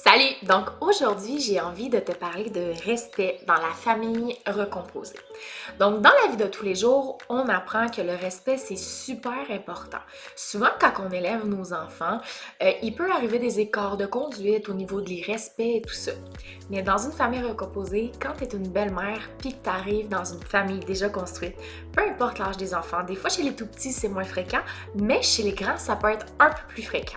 Salut! Donc aujourd'hui, j'ai envie de te parler de respect dans la famille recomposée. Donc dans la vie de tous les jours, on apprend que le respect, c'est super important. Souvent, quand on élève nos enfants, il peut arriver des écarts de conduite au niveau de l'irrespect et tout ça. Mais dans une famille recomposée, quand tu es une belle-mère puis que tu arrives dans une famille déjà construite, peu importe l'âge des enfants, des fois chez les tout-petits, c'est moins fréquent, mais chez les grands, ça peut être un peu plus fréquent.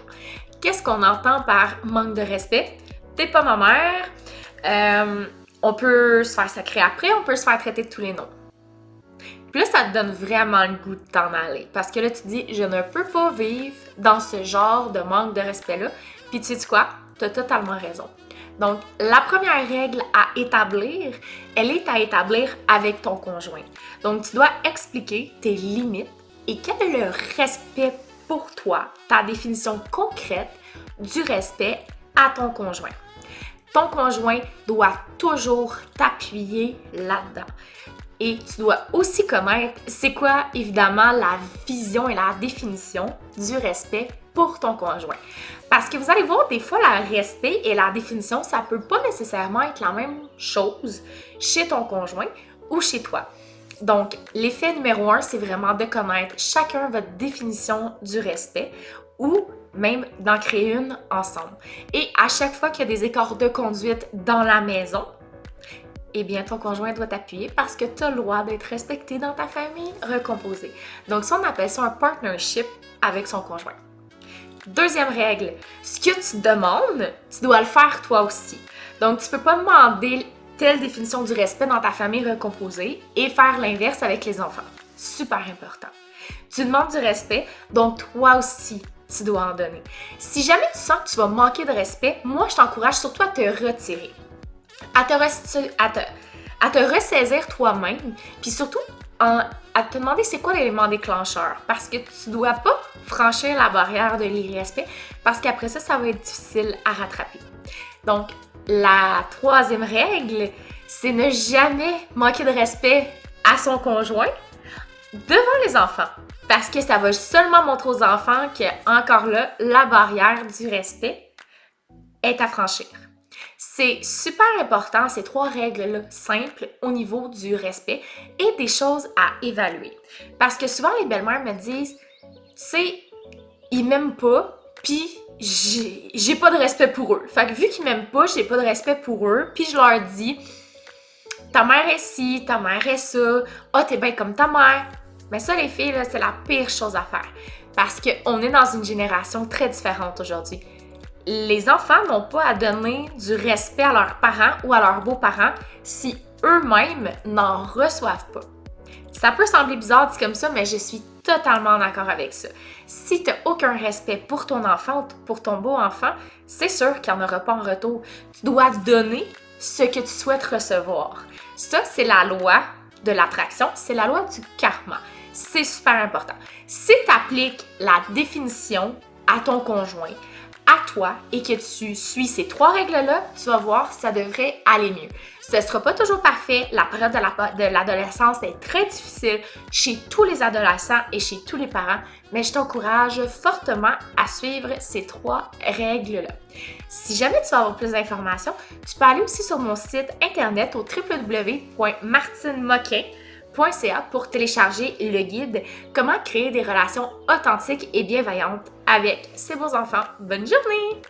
Qu'est-ce qu'on entend par manque de respect? T'es pas ma mère. On peut se faire sacrer après, on peut se faire traiter de tous les noms. Puis là, ça te donne vraiment le goût de t'en aller. Parce que là, tu te dis, je ne peux pas vivre dans ce genre de manque de respect-là. Puis tu sais quoi? T'as totalement raison. Donc, la première règle à établir, elle est à établir avec ton conjoint. Donc, tu dois expliquer tes limites et quel est le respect pour toi, ta définition concrète du respect à ton conjoint. Ton conjoint doit toujours t'appuyer là-dedans. Et tu dois aussi connaître c'est quoi, évidemment, la vision et la définition du respect pour ton conjoint. Parce que vous allez voir, des fois, le respect et la définition, ça peut pas nécessairement être la même chose chez ton conjoint ou chez toi. Donc, l'effet numéro 1, c'est vraiment de connaître chacun votre définition du respect ou même d'en créer une ensemble. Et à chaque fois qu'il y a des écarts de conduite dans la maison, eh bien, ton conjoint doit t'appuyer parce que tu as le droit d'être respecté dans ta famille recomposée. Donc, ça, on appelle ça un partnership avec son conjoint. Deuxième règle, ce que tu demandes, tu dois le faire toi aussi. Donc, tu peux pas demander telle définition du respect dans ta famille recomposée et faire l'inverse avec les enfants. Super important. Tu demandes du respect, donc toi aussi, tu dois en donner. Si jamais tu sens que tu vas manquer de respect, moi, je t'encourage surtout à te retirer, à te ressaisir toi-même, puis surtout à te demander c'est quoi l'élément déclencheur, parce que tu dois pas franchir la barrière de l'irrespect, parce qu'après ça, ça va être difficile à rattraper. Donc, la troisième règle, c'est ne jamais manquer de respect à son conjoint devant les enfants. Parce que ça va seulement montrer aux enfants que, encore là, la barrière du respect est à franchir. C'est super important, ces trois règles-là, simples au niveau du respect et des choses à évaluer. Parce que souvent, les belles-mères me disent, tu sais, ils m'aiment pas, puis j'ai pas de respect pour eux. Fait que vu qu'ils m'aiment pas, j'ai pas de respect pour eux, puis je leur dis, ta mère est ci, ta mère est ça, ah, t'es bien comme ta mère. Mais ça, les filles, là, c'est la pire chose à faire. Parce qu'on est dans une génération très différente aujourd'hui. Les enfants n'ont pas à donner du respect à leurs parents ou à leurs beaux-parents si eux-mêmes n'en reçoivent pas. Ça peut sembler bizarre dit comme ça, mais je suis totalement d'accord avec ça. Si tu n'as aucun respect pour ton enfant ou pour ton beau-enfant, c'est sûr qu'il n'y en aura pas en retour. Tu dois donner ce que tu souhaites recevoir. Ça, c'est la loi de l'attraction, c'est la loi du karma. C'est super important. Si tu appliques la définition à ton conjoint, à toi, et que tu suis ces trois règles-là, tu vas voir, ça devrait aller mieux. Ce ne sera pas toujours parfait. La période de l'adolescence est très difficile chez tous les adolescents et chez tous les parents, mais je t'encourage fortement à suivre ces trois règles-là. Si jamais tu veux avoir plus d'informations, tu peux aller aussi sur mon site internet au www.martinemoquin.ca pour télécharger le guide « Comment créer des relations authentiques et bienveillantes avec ses beaux enfants ». Bonne journée!